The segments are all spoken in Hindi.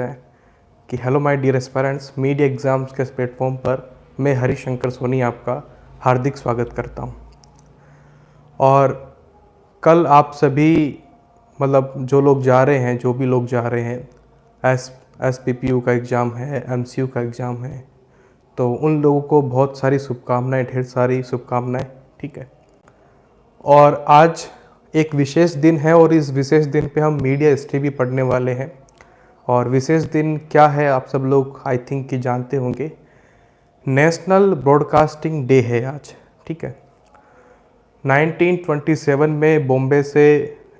हैं कि hello my dear aspirants, media exams के इस प्लेटफॉर्म पर मैं हरिशंकर सोनी आपका हार्दिक स्वागत करता हूं। और कल आप सभी मतलब जो लोग जा रहे हैं, जो भी लोग जा रहे हैं, एस पी पी यू का एग्ज़ाम है, MCU का एग्ज़ाम है, तो उन लोगों को बहुत सारी शुभकामनाएं, ढेर सारी शुभकामनाएं। ठीक है। और आज एक विशेष दिन है और इस विशेष दिन पे हम मीडिया हिस्ट्री भी पढ़ने वाले हैं। और विशेष दिन क्या है आप सब लोग आई थिंक कि जानते होंगे। नेशनल ब्रॉडकास्टिंग डे है आज। ठीक है। 1927 में बॉम्बे से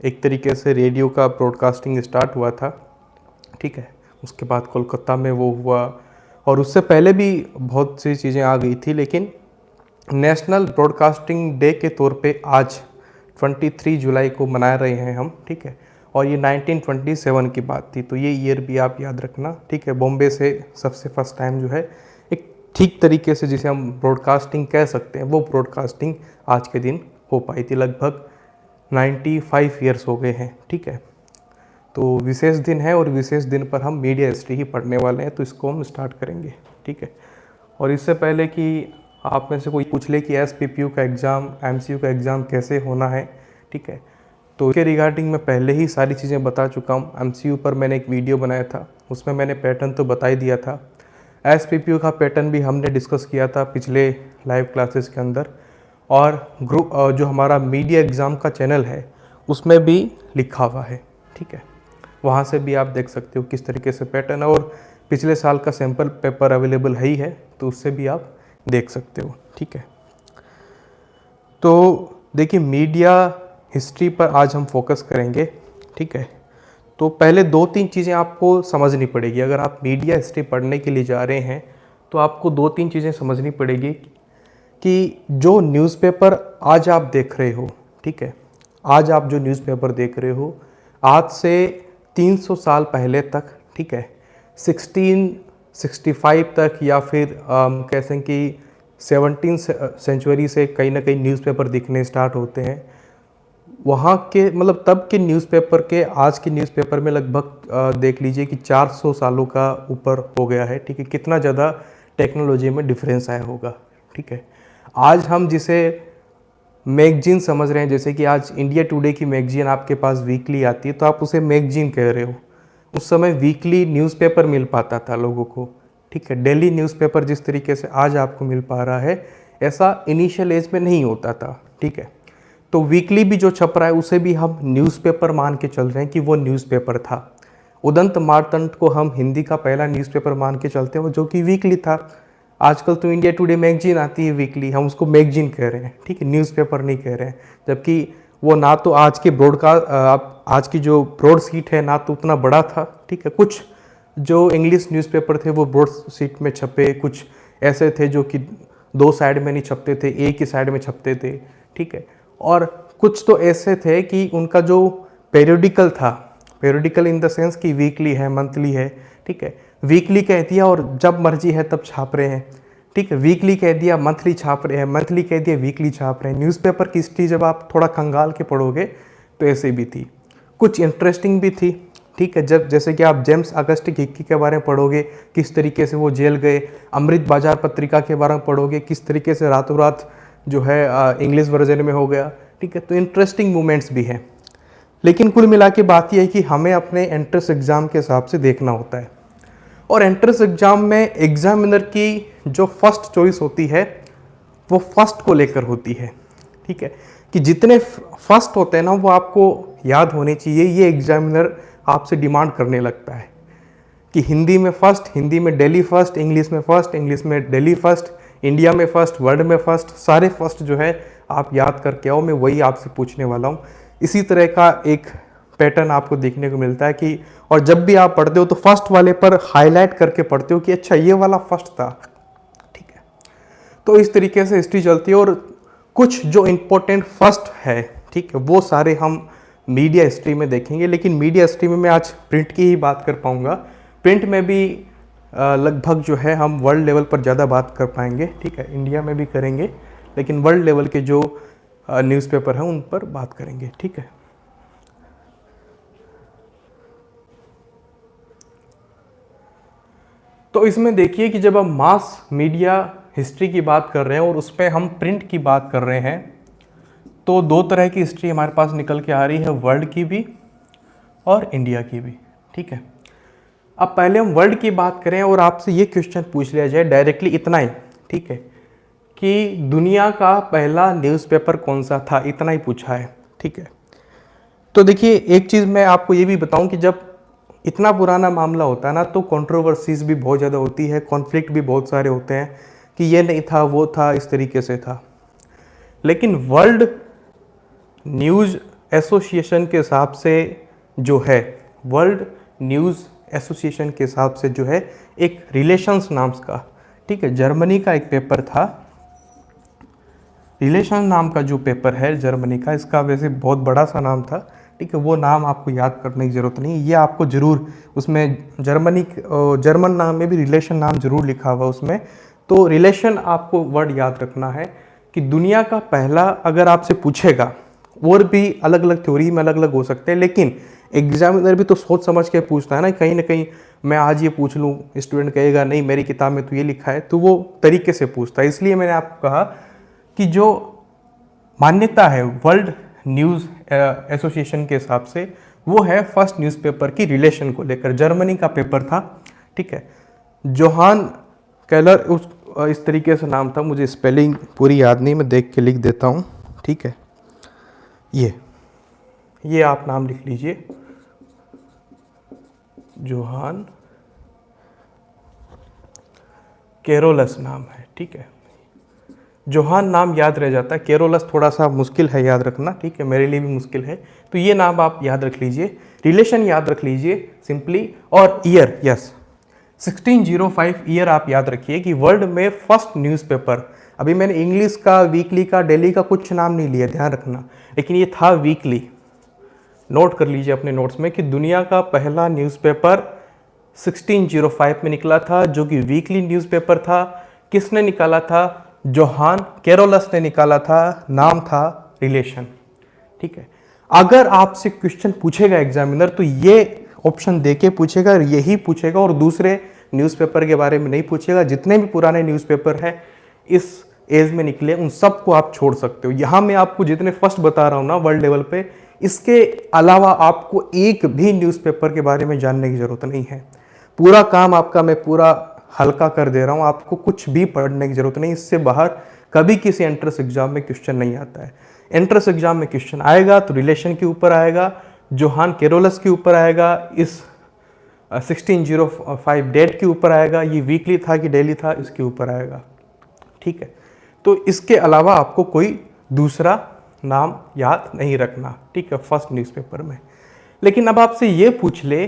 एक तरीके से रेडियो का ब्रॉडकास्टिंग स्टार्ट हुआ था। ठीक है। उसके बाद कोलकाता में वो हुआ और उससे पहले भी बहुत सी चीज़ें आ गई थी, लेकिन नेशनल ब्रॉडकास्टिंग डे के तौर पे आज 23 जुलाई को मना रहे हैं हम। ठीक है। और ये 1927 की बात थी, तो ये ईयर भी आप याद रखना। ठीक है। बॉम्बे से सबसे फर्स्ट टाइम जो है एक ठीक तरीके से जिसे हम ब्रॉडकास्टिंग कह सकते हैं, वो ब्रॉडकास्टिंग आज के दिन हो पाई थी। लगभग 95 ईयर्स हो गए हैं। ठीक है। तो विशेष दिन है और विशेष दिन पर हम मीडिया हिस्ट्री ही पढ़ने वाले हैं, तो इसको हम स्टार्ट करेंगे। ठीक है। और इससे पहले कि आप में से कोई पूछ ले कि SPPU का एग्ज़ाम, MCU का एग्ज़ाम कैसे होना है, ठीक है, तो इसके रिगार्डिंग मैं पहले ही सारी चीज़ें बता चुका हूँ। MCU पर मैंने एक वीडियो बनाया था, उसमें मैंने पैटर्न तो बता ही दिया था। SPPU का पैटर्न भी हमने डिस्कस किया था पिछले लाइव क्लासेस के अंदर। और ग्रुप जो हमारा मीडिया एग्ज़ाम का चैनल है उसमें भी लिखा हुआ है। ठीक है। वहाँ से भी आप देख सकते हो किस तरीके से पैटर्न है, और पिछले साल का सैम्पल पेपर अवेलेबल है ही है, तो उससे भी आप देख सकते हो। ठीक है। तो देखिए, मीडिया हिस्ट्री पर आज हम फोकस करेंगे। ठीक है। तो पहले 2-3 चीज़ें आपको समझनी पड़ेगी। अगर आप मीडिया हिस्ट्री पढ़ने के लिए जा रहे हैं तो आपको 2-3 चीज़ें समझनी पड़ेगी कि जो न्यूज़पेपर आज आप देख रहे हो, ठीक है, आज आप जो न्यूज़पेपर देख रहे हो, आज से 300 साल पहले तक, ठीक है, 1665 तक या फिर कह सकें कि 17th सेंचुरी से कहीं ना कहीं न्यूज़पेपर दिखने स्टार्ट होते हैं। वहाँ के मतलब तब के न्यूज़पेपर के आज के न्यूज़पेपर में लगभग देख लीजिए कि 400 सालों का ऊपर हो गया है। ठीक है। कितना ज़्यादा टेक्नोलॉजी में डिफरेंस आया होगा। ठीक है। आज हम जिसे मैगजीन समझ रहे हैं, जैसे कि आज इंडिया टुडे की मैगजीन आपके पास वीकली आती है, तो आप उसे मैगजीन कह रहे हो। उस समय वीकली न्यूज़पेपर मिल पाता था लोगों को। ठीक है। डेली न्यूज़पेपर जिस तरीके से आज आपको मिल पा रहा है, ऐसा इनिशियल एज में नहीं होता था। ठीक है। तो वीकली भी जो छप रहा है उसे भी हम न्यूज़पेपर मान के चल रहे हैं कि वो न्यूज़पेपर था। उदंत मार्तंड को हम हिंदी का पहला न्यूज़पेपर मान के चलते हैं, जो कि वीकली था। आजकल तो इंडिया टुडे मैगजीन आती है वीकली, हम उसको मैगजीन कह रहे हैं। ठीक है। न्यूज़पेपर नहीं कह रहे हैं, जबकि वो ना तो आज के आज की जो ब्रॉड शीट है ना तो उतना बड़ा था। ठीक है। कुछ जो इंग्लिश न्यूज़पेपर थे वो ब्रॉड शीट में छपे, कुछ ऐसे थे जो कि 2 साइड में नहीं छपते थे, एक ही साइड में छपते थे। ठीक है। और कुछ तो ऐसे थे कि उनका जो पेरियोडिकल था, पेरियोडिकल इन द सेंस कि वीकली है, मंथली है। ठीक है। वीकली कह दिया और जब मर्जी है तब छाप रहे हैं। ठीक है। वीकली कह दिया, मंथली छाप रहे हैं, मंथली कह दिया, वीकली छाप रहे हैं। न्यूज़पेपर की हिस्ट्री जब आप थोड़ा खंगाल के पढ़ोगे तो ऐसे भी थी, कुछ इंटरेस्टिंग भी थी। ठीक है। जब जैसे कि आप जेम्स ऑगस्टिन हिक्की के बारे में पढ़ोगे, किस तरीके से वो जेल गए, अमृत बाजार पत्रिका के बारे में पढ़ोगे, किस तरीके से रातों रात जो है इंग्लिश वर्जन में हो गया। ठीक है। तो इंटरेस्टिंग मोमेंट्स भी हैं, लेकिन कुल मिला के बात यह है कि हमें अपने एंट्रेंस एग्ज़ाम के हिसाब से देखना होता है। और एंट्रेंस एग्ज़ाम में एग्जामिनर की जो फर्स्ट चॉइस होती है वो फर्स्ट को लेकर होती है। ठीक है। कि जितने फर्स्ट होते हैं ना वो आपको याद होने चाहिए, ये एग्जामिनर आपसे डिमांड करने लगता है कि हिंदी में फर्स्ट, हिंदी में दिल्ली फर्स्ट, इंग्लिश में फर्स्ट, इंग्लिश में दिल्ली फर्स्ट, इंडिया में फर्स्ट, वर्ल्ड में फर्स्ट, सारे फर्स्ट जो है आप याद करके आओ। मैं वही आपसे पूछने वाला हूँ। इसी तरह का एक पैटर्न आपको देखने को मिलता है कि, और जब भी आप पढ़ते हो तो फर्स्ट वाले पर हाईलाइट करके पढ़ते हो कि अच्छा ये वाला फर्स्ट था। ठीक है। तो इस तरीके से हिस्ट्री चलती है और कुछ जो इम्पोर्टेंट फर्स्ट है, ठीक है, वो सारे हम मीडिया हिस्ट्री में देखेंगे। लेकिन मीडिया हिस्ट्री में मैं आज प्रिंट की ही बात कर पाऊंगा। प्रिंट में भी लगभग जो है हम वर्ल्ड लेवल पर ज़्यादा बात कर पाएंगे। ठीक है। इंडिया में भी करेंगे, लेकिन वर्ल्ड लेवल के जो न्यूज़पेपर हैं उन पर बात करेंगे। ठीक है। तो इसमें देखिए कि जब हम मास मीडिया हिस्ट्री की बात कर रहे हैं और उस पर हम प्रिंट की बात कर रहे हैं, तो दो तरह की हिस्ट्री हमारे पास निकल के आ रही है, वर्ल्ड की भी और इंडिया की भी। ठीक है, अब पहले हम वर्ल्ड की बात करें और आपसे ये क्वेश्चन पूछ लिया जाए डायरेक्टली इतना ही, ठीक है, कि दुनिया का पहला न्यूज़पेपर कौन सा था, इतना ही पूछा है। ठीक है, तो देखिए एक चीज़ मैं आपको ये भी बताऊं कि जब इतना पुराना मामला होता है ना, तो कंट्रोवर्सीज भी बहुत ज़्यादा होती है, कॉन्फ्लिक्ट भी बहुत सारे होते हैं कि ये नहीं था, वो था, इस तरीके से था। लेकिन वर्ल्ड न्यूज़ एसोसिएशन के हिसाब से जो है, वर्ल्ड न्यूज़ एसोसिएशन के हिसाब से जो है, एक रिलेशंस नाम का, ठीक है, जर्मनी का एक पेपर था, रिलेशन नाम का जो पेपर है जर्मनी का, इसका वैसे बहुत बड़ा सा नाम था, ठीक है, वो नाम आपको याद करने की ज़रूरत नहीं, ये आपको ज़रूर उसमें जर्मन नाम में भी रिलेशन नाम ज़रूर लिखा हुआ उसमें। तो रिलेशन आपको वर्ड याद रखना है कि दुनिया का पहला, अगर आपसे पूछेगा, और भी अलग अलग थ्योरी में अलग अलग हो सकते हैं, लेकिन एग्जामिनर भी तो सोच समझ के पूछता है ना, कहीं ना कहीं मैं आज ये पूछ लूँ, स्टूडेंट कहेगा नहीं मेरी किताब में तो ये लिखा है, तो वो तरीके से पूछता है। इसलिए मैंने आपको कहा कि जो मान्यता है वर्ल्ड न्यूज़ एसोसिएशन के हिसाब से, वो है फर्स्ट न्यूज़पेपर की रिलेशन को लेकर, जर्मनी का पेपर था। ठीक है, जोहान केलर उस इस तरीके से नाम था, मुझे स्पेलिंग पूरी याद नहीं, मैं देख के लिख देता हूँ। ठीक है, ये आप नाम लिख लीजिए, जोहान केरोलस नाम है। ठीक है, जोहान नाम याद रह जाता है, केरोलस थोड़ा सा मुश्किल है याद रखना, ठीक है, मेरे लिए भी मुश्किल है, तो ये नाम आप याद रख लीजिए, रिलेशन याद रख लीजिए सिंपली, और ईयर, यस 1605 ईयर आप याद रखिए कि वर्ल्ड में फर्स्ट न्यूज़पेपर, अभी मैंने इंग्लिश का, वीकली का, डेली का कुछ नाम नहीं लिया, ध्यान रखना, लेकिन ये था वीकली। नोट कर लीजिए अपने नोट्स में कि दुनिया का पहला न्यूज़पेपर 1605 में निकला था, जो कि वीकली न्यूज़पेपर था। किसने निकाला था? जोहान केरोलस ने निकाला था, नाम था रिलेशन। ठीक है, अगर आपसे क्वेश्चन पूछेगा एग्जामिनर, तो ये ऑप्शन देके पूछेगा, यही पूछेगा, और दूसरे न्यूज़पेपर के बारे में नहीं पूछेगा। जितने भी पुराने न्यूज़पेपर हैं इस एज में निकले, उन सबको आप छोड़ सकते हो। यहाँ मैं आपको जितने फर्स्ट बता रहा हूँ ना वर्ल्ड लेवल पे, इसके अलावा आपको एक भी न्यूज़पेपर के बारे में जानने की ज़रूरत नहीं है। पूरा काम आपका मैं पूरा हल्का कर दे रहा हूँ, आपको कुछ भी पढ़ने की ज़रूरत नहीं। इससे बाहर कभी किसी एंट्रेंस एग्जाम में क्वेश्चन नहीं आता है। एंट्रेंस एग्जाम में क्वेश्चन आएगा तो रिलेशन के ऊपर आएगा, जोहान केरोलस के ऊपर आएगा, इस 1605 डेट के ऊपर आएगा, ये वीकली था कि डेली था इसके ऊपर आएगा। ठीक है, तो इसके अलावा आपको कोई दूसरा नाम याद नहीं रखना। ठीक है, फर्स्ट न्यूज़पेपर में। लेकिन अब आपसे ये पूछ ले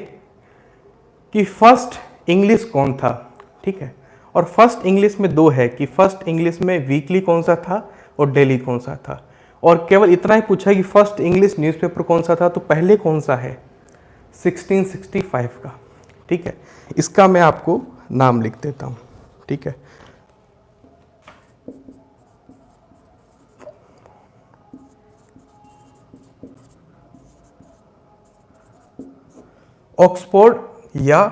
कि फर्स्ट इंग्लिश कौन था। ठीक है, और फर्स्ट इंग्लिश में दो है कि फर्स्ट इंग्लिश में वीकली कौन सा था और डेली कौन सा था, और केवल इतना ही पूछा कि फर्स्ट इंग्लिश न्यूज़पेपर कौन सा था, तो पहले कौन सा है? 1665 का। ठीक है, इसका मैं आपको नाम लिख देता हूँ। ठीक है, ऑक्सफोर्ड या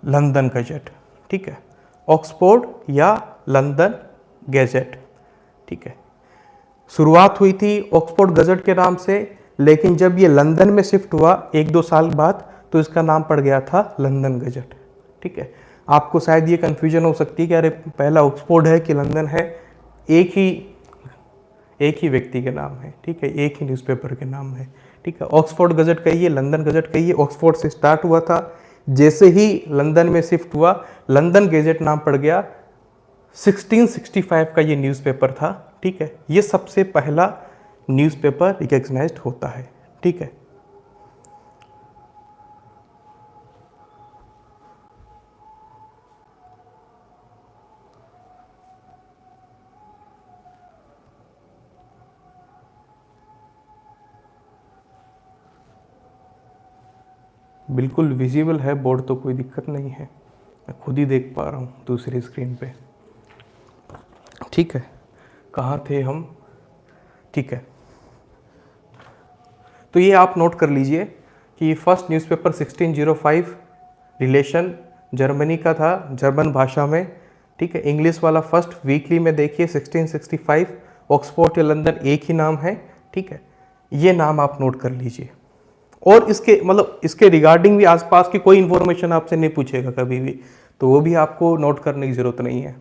लंदन गजेट। ठीक है, ऑक्सफोर्ड या लंदन गजेट। ठीक है, शुरुआत हुई थी ऑक्सफोर्ड गजेट के नाम से, लेकिन जब ये लंदन में शिफ्ट हुआ 1-2 साल बाद, तो इसका नाम पड़ गया था लंदन गजेट। ठीक है, आपको शायद ये कन्फ्यूजन हो सकती है कि अरे पहला ऑक्सफोर्ड है कि लंदन है। एक ही व्यक्ति के नाम है। ठीक है, एक ही न्यूज़पेपर के नाम है। ठीक है, ऑक्सफोर्ड गजेट कहिए, लंदन गजेट कहिए, ऑक्सफोर्ड से स्टार्ट हुआ था, जैसे ही लंदन में शिफ्ट हुआ लंदन गजेट नाम पड़ गया। 1665 का ये न्यूज़पेपर था। ठीक है, ये सबसे पहला न्यूज़पेपर रिकॉग्नाइज्ड होता है। ठीक है, बिल्कुल विजिबल है बोर्ड, तो कोई दिक्कत नहीं है, मैं खुद ही देख पा रहा हूँ दूसरी स्क्रीन पे। ठीक है, कहाँ थे हम? ठीक है, तो ये आप नोट कर लीजिए कि फर्स्ट न्यूज़पेपर 1605 रिलेशन जर्मनी का था, जर्मन भाषा में, ठीक है। इंग्लिश वाला फर्स्ट वीकली में देखिए 1665, ऑक्सफोर्ड या लंदन एक ही नाम है, ठीक है। ये नाम आप नोट कर लीजिए। और इसके मतलब इसके रिगार्डिंग भी आसपास की कोई इन्फॉर्मेशन आपसे नहीं पूछेगा कभी भी, तो वो भी आपको नोट करने की ज़रूरत नहीं है।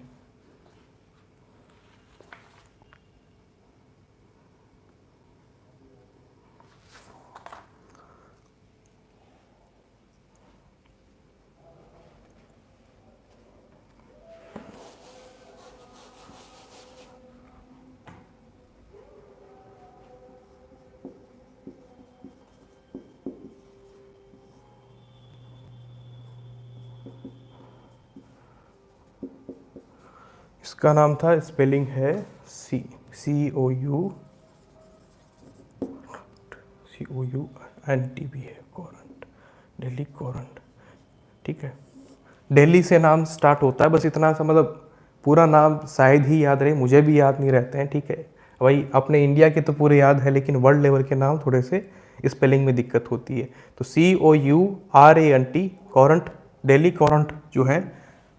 इसका नाम था, स्पेलिंग है COUNT है, कोरंट, दिल्ली कोरंट, ठीक है। दिल्ली से नाम स्टार्ट होता है, बस इतना सा, मतलब पूरा नाम शायद ही याद रहे, मुझे भी याद नहीं रहते हैं, ठीक है। वही अपने इंडिया के तो पूरे याद है, लेकिन वर्ल्ड लेवल के नाम थोड़े से स्पेलिंग में दिक्कत होती है। तो COURANT, कोरंट, दिल्ली कोरंट जो है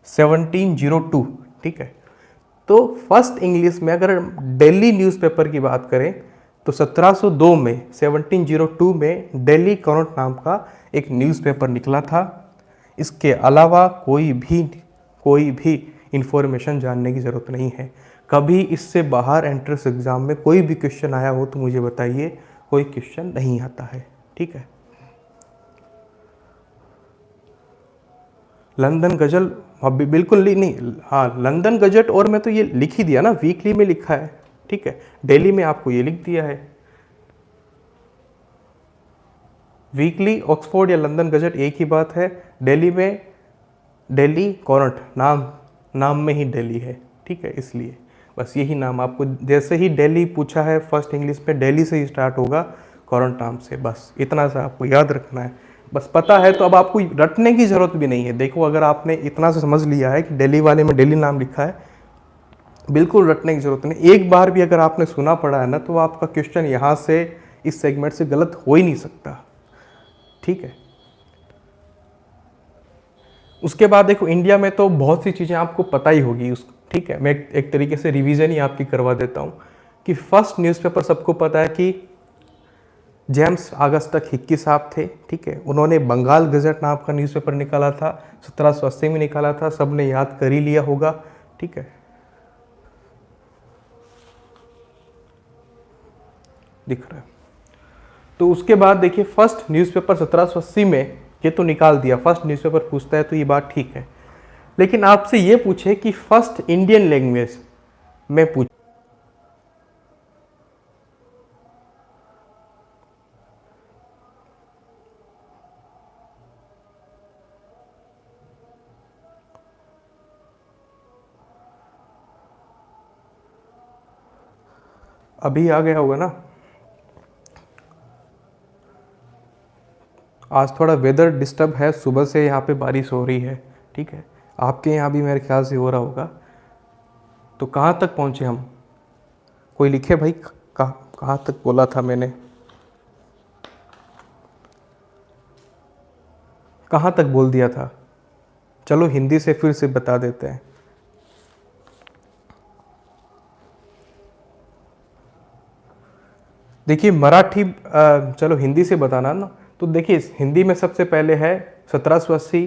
1702, ठीक है। तो फर्स्ट इंग्लिश में अगर दिल्ली न्यूज़पेपर की बात करें तो 1702 में, 1702 में दिल्ली कोरंट नाम का एक न्यूज़पेपर निकला था। इसके अलावा कोई भी इंफॉर्मेशन जानने की ज़रूरत नहीं है। कभी इससे बाहर एंट्रेंस एग्ज़ाम में कोई भी क्वेश्चन आया हो तो मुझे बताइए, कोई क्वेश्चन नहीं आता है, ठीक है। लंदन गजल, अभी बिल्कुल नहीं, हाँ लंदन गजट, और मैं तो ये लिख ही दिया ना, वीकली में लिखा है, ठीक है। दिल्ली में आपको ये लिख दिया है। वीकली, ऑक्सफोर्ड या लंदन गजट एक ही बात है। दिल्ली में दिल्ली कोरंट, नाम में ही दिल्ली है, ठीक है। इसलिए बस यही नाम आपको, जैसे ही दिल्ली पूछा है फर्स्ट इंग्लिश में, दिल्ली से ही स्टार्ट होगा कोरंट नाम से, बस इतना सा आपको याद रखना है। बस पता है तो अब आपको रटने की ज़रूरत भी नहीं है। देखो अगर आपने इतना सा समझ लिया है कि दिल्ली वाले में दिल्ली नाम लिखा है, बिल्कुल रटने की ज़रूरत नहीं। एक बार भी अगर आपने सुना पड़ा है ना, तो आपका क्वेश्चन यहाँ से, इस सेगमेंट से गलत हो ही नहीं सकता, ठीक है। उसके बाद देखो इंडिया में तो बहुत सी चीज़ें आपको पता ही होगी, ठीक है। मैं एक तरीके से रिवीजन ही आपकी करवा देता हूँ कि फर्स्ट न्यूज़पेपर सबको पता है कि जेम्स ऑगस्टस हिक्की साहब थे, ठीक है। उन्होंने बंगाल गजट नाम का न्यूज़पेपर निकाला था, 1780 में निकाला था, सबने याद कर ही लिया होगा, ठीक है। दिख रहा है। तो उसके बाद देखिए फर्स्ट न्यूज़पेपर 1780 में, ये तो निकाल दिया, फर्स्ट न्यूज़पेपर पूछता है तो ये बात ठीक है। लेकिन आपसे ये पूछे कि फर्स्ट इंडियन लैंग्वेज में पूछ, अभी आ गया होगा ना। आज थोड़ा वेदर डिस्टर्ब है, सुबह से यहाँ पे बारिश हो रही है, ठीक है। आपके यहाँ भी मेरे ख्याल से हो रहा होगा। तो कहाँ तक पहुँचे हम, कोई लिखे भाई, कहाँ तक बोला था मैंने, कहाँ तक बोल दिया था। चलो हिंदी से फिर से बता देते हैं। देखिए मराठी, चलो हिंदी से बताना ना, तो देखिए हिंदी में सबसे पहले है 1780,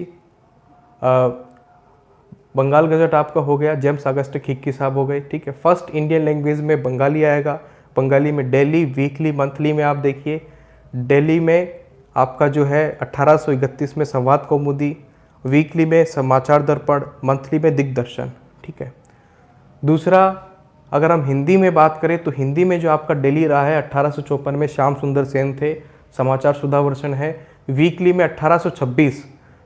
बंगाल गजट आपका हो गया, जेम्स ऑगस्टस हिक्की साहब हो गए, ठीक है। फर्स्ट इंडियन लैंग्वेज में बंगाली आएगा, बंगाली में डेली, वीकली, मंथली में आप देखिए दिल्ली में आपका जो है 1831 में संवाद कौमुदी, वीकली में समाचार दर्पण, मंथली में दिग्दर्शन, ठीक है। दूसरा अगर हम हिंदी में बात करें तो हिंदी में जो आपका डेली रहा है 1854 में श्याम सुंदर सेन थे, समाचार सुधावर्षण है। वीकली में 1826,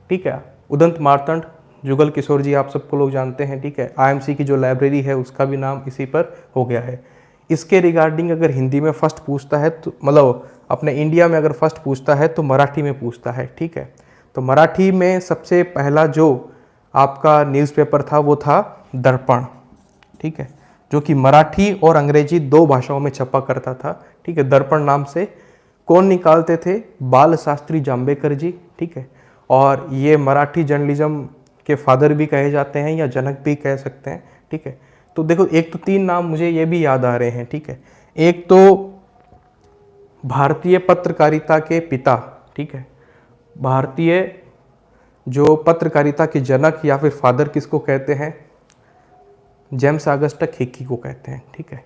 ठीक है, उदंत मार्तंड, जुगल किशोर जी आप सबको लोग जानते हैं, ठीक है। आईएमसी की जो लाइब्रेरी है उसका भी नाम इसी पर हो गया है। इसके रिगार्डिंग अगर हिंदी में फर्स्ट पूछता है तो, मतलब अपने इंडिया में अगर फर्स्ट पूछता है तो मराठी में पूछता है, ठीक है। तो मराठी में सबसे पहला जो आपका न्यूज़पेपर था वो था दर्पण, ठीक है, जो कि मराठी और अंग्रेजी दो भाषाओं में छपा करता था, ठीक है। दर्पण नाम से कौन निकालते थे, बाल शास्त्री जाम्बेकर जी, ठीक है। और ये मराठी जर्नलिज्म के फादर भी कहे जाते हैं या जनक भी कह सकते हैं, ठीक है। तो देखो, एक तो 3 नाम मुझे ये भी याद आ रहे हैं, ठीक है। एक तो भारतीय पत्रकारिता के पिता, ठीक है, भारतीय जो पत्रकारिता के जनक या फिर फादर किसको कहते हैं, जेम्स ऑगस्टस हिकी को कहते हैं, ठीक है।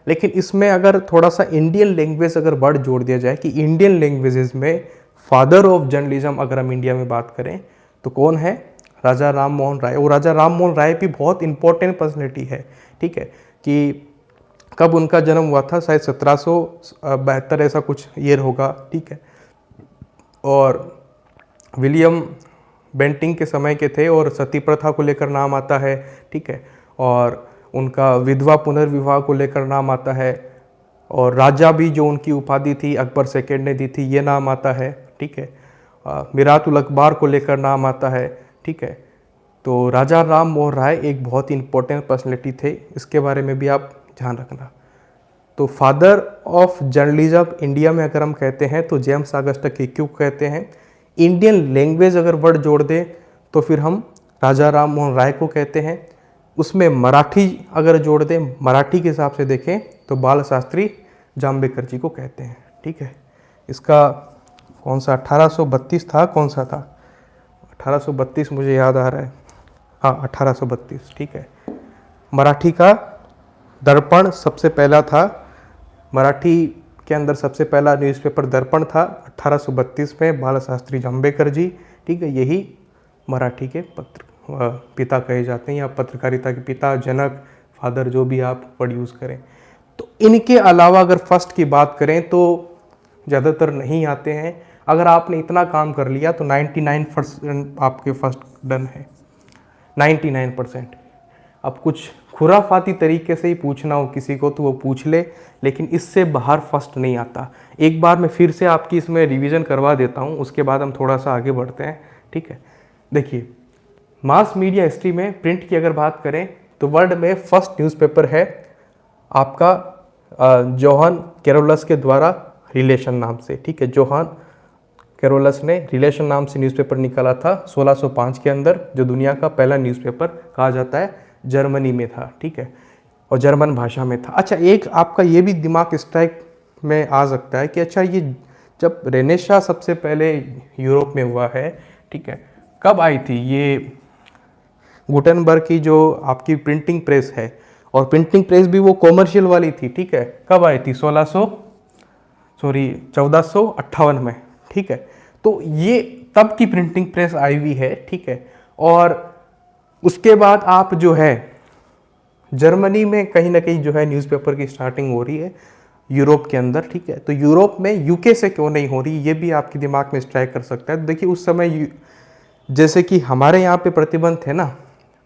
लेकिन इसमें अगर थोड़ा सा इंडियन लैंग्वेज अगर वर्ड जोड़ दिया जाए कि इंडियन लैंग्वेजेस में फादर ऑफ जर्नलिज्म अगर हम इंडिया में बात करें तो कौन है, राजा राम मोहन राय। और राजा राम मोहन राय भी बहुत इंपॉर्टेंट पर्सनैलिटी है, ठीक है। कि कब उनका जन्म हुआ था, शायद 1772 ऐसा कुछ ईयर होगा, ठीक है। और विलियम बेंटिंग के समय के थे और सती प्रथा को लेकर नाम आता है, ठीक है। और उनका विधवा पुनर्विवाह को लेकर नाम आता है। और राजा भी जो उनकी उपाधि थी अकबर सेकेंड ने दी थी, ये नाम आता है, ठीक है। मिरातुल अखबार को लेकर नाम आता है, ठीक है। तो राजा राम मोहन राय एक बहुत ही इंपॉर्टेंट पर्सनैलिटी थे, इसके बारे में भी आप ध्यान रखना। तो फादर ऑफ जर्नलिज्म इंडिया में अगर हम कहते हैं तो जेम्स ऑगस्टस हिकी कहते हैं। इंडियन लैंग्वेज अगर वर्ड जोड़ दें तो फिर हम राजा राम मोहन राय को कहते हैं। उसमें मराठी अगर जोड़ दें, मराठी के हिसाब से देखें तो बाल शास्त्री जाम्बेकर जी को कहते हैं, ठीक है। इसका कौन सा 1832 था, कौन सा था 1832 मुझे याद आ रहा है, हाँ 1832, ठीक है। मराठी का दर्पण सबसे पहला था, मराठी के अंदर सबसे पहला न्यूज़पेपर दर्पण था 1832 में, बाल शास्त्री जाम्बेकर जी, ठीक है। यही मराठी के पिता कहे जाते हैं या पत्रकारिता के पिता, जनक, फादर, जो भी आप वर्ड यूज़ करें। तो इनके अलावा अगर फर्स्ट की बात करें तो ज़्यादातर नहीं आते हैं। अगर आपने इतना काम कर लिया तो 99% आपके फर्स्ट डन है, 99%। अब कुछ खुराफाती तरीके से ही पूछना हो किसी को तो वो पूछ ले, लेकिन इससे बाहर फर्स्ट नहीं आता। एक बार मैं फिर से आपकी इसमें रिवीजन करवा देता हूँ, उसके बाद हम थोड़ा सा आगे बढ़ते हैं, ठीक है। देखिए, मास मीडिया हिस्ट्री में प्रिंट की अगर बात करें तो वर्ल्ड में फर्स्ट न्यूज़पेपर है आपका जोहान कैरोलस के द्वारा रिलेशन नाम से, ठीक है। जोहान कैरोलस ने रिलेशन नाम से न्यूज़पेपर निकाला था 1605 के अंदर, जो दुनिया का पहला न्यूज़पेपर कहा जाता है, जर्मनी में था, ठीक है, और जर्मन भाषा में था। अच्छा, एक आपका ये भी दिमाग स्ट्राइक में आ सकता है कि अच्छा, ये जब रेनेसां सबसे पहले यूरोप में हुआ है, ठीक है, कब आई थी ये गुटेनबर्ग की जो आपकी प्रिंटिंग प्रेस है, और प्रिंटिंग प्रेस भी वो कॉमर्शियल वाली थी, ठीक है। कब आई थी, 1458 में, ठीक है। तो ये तब की प्रिंटिंग प्रेस आई हुई है, ठीक है। और उसके बाद आप जो है जर्मनी में कहीं ना कहीं जो है न्यूज़पेपर की स्टार्टिंग हो रही है यूरोप के अंदर, ठीक है। तो यूरोप में यूके से क्यों नहीं हो रही, ये भी आपके दिमाग में स्ट्राइक कर सकता है। देखिए, उस समय जैसे कि हमारे यहाँ पे प्रतिबंध थे ना,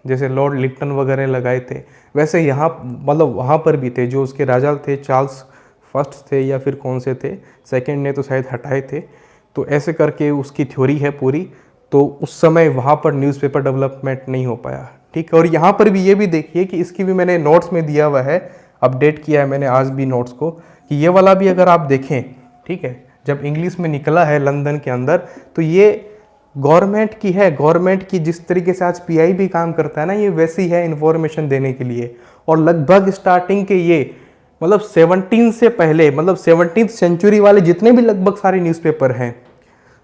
जैसे लॉर्ड लिप्टन वगैरह लगाए थे, वैसे यहाँ मतलब वहाँ पर भी थे। जो उसके राजा थे, चार्ल्स फर्स्ट थे या फिर कौन से थे, सेकंड ने तो शायद हटाए थे। तो ऐसे करके उसकी थ्योरी है पूरी। तो उस समय वहाँ पर न्यूज़पेपर डेवलपमेंट नहीं हो पाया, ठीक है। और यहाँ पर भी ये भी देखिए कि इसकी भी मैंने नोट्स में दिया हुआ है, अपडेट किया है मैंने आज भी नोट्स को, कि ये वाला भी अगर आप देखें, ठीक है, जब इंग्लिश में निकला है लंदन के अंदर, तो ये गवर्नमेंट की है। गवर्नमेंट की जिस तरीके से आज पीआई भी काम करता है ना, ये वैसी है इन्फॉर्मेशन देने के लिए। और लगभग स्टार्टिंग के ये मतलब 17 से पहले, मतलब 17th सेंचुरी वाले जितने भी लगभग सारे न्यूज़पेपर हैं,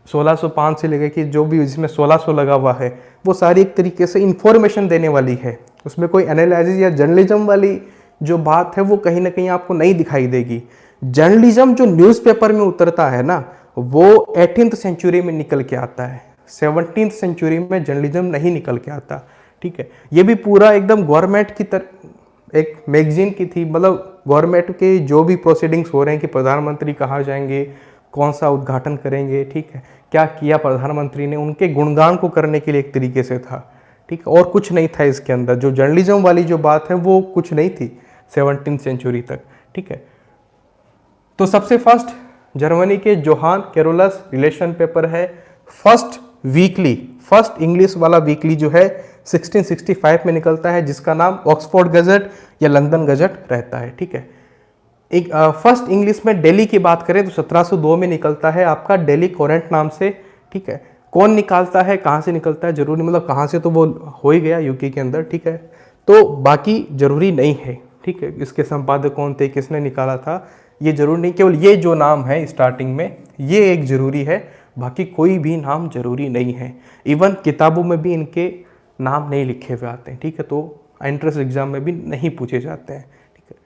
1605 से लेकर कि जो भी जिसमें 1600 लगा हुआ है, वो सारी एक तरीके से इंफॉर्मेशन देने वाली है। उसमें कोई एनालिसिस या जर्नलिज्म वाली जो बात है वो कहीं ना कहीं आपको नहीं दिखाई देगी। जर्नलिज्म जो न्यूज़पेपर में उतरता है ना, वो 18th सेंचुरी में निकल के आता है, 17th सेंचुरी में जर्नलिज्म नहीं निकल के आता, ठीक है। ये भी पूरा एकदम गवर्नमेंट की तरह एक मैगजीन की थी, मतलब गवर्नमेंट के जो भी प्रोसीडिंग्स हो रहे हैं कि प्रधानमंत्री कहाँ जाएंगे, कौन सा उद्घाटन करेंगे, ठीक है, क्या किया प्रधानमंत्री ने, उनके गुणगान को करने के लिए एक तरीके से था, ठीक है। और कुछ नहीं था इसके अंदर। जो जर्नलिज्म वाली जो बात है वो कुछ नहीं थी 17th सेंचुरी तक, ठीक है। तो सबसे फर्स्ट जर्मनी के जोहान कैरोलस रिलेशन पेपर है। फर्स्ट वीकली, फर्स्ट इंग्लिश वाला वीकली जो है 1665 में निकलता है, जिसका नाम ऑक्सफोर्ड गजट या लंदन गजट रहता है, ठीक है। एक फर्स्ट इंग्लिश में डेली की बात करें तो 1702 में निकलता है आपका डेली कोरेंट नाम से, ठीक है। कौन निकालता है, कहाँ से निकलता है जरूरी, मतलब कहाँ से तो वो हो ही गया यूके के अंदर, ठीक है, तो बाकी जरूरी नहीं है, ठीक है, इसके संपादक कौन थे, किसने निकाला था, ये जरूरी नहीं, केवल ये जो नाम है स्टार्टिंग में ये एक जरूरी है, बाकी कोई भी नाम जरूरी नहीं है। इवन किताबों में भी इनके नाम नहीं लिखे हुए आते हैं, ठीक है, तो एंट्रेंस एग्जाम में भी नहीं पूछे जाते हैं, ठीक है।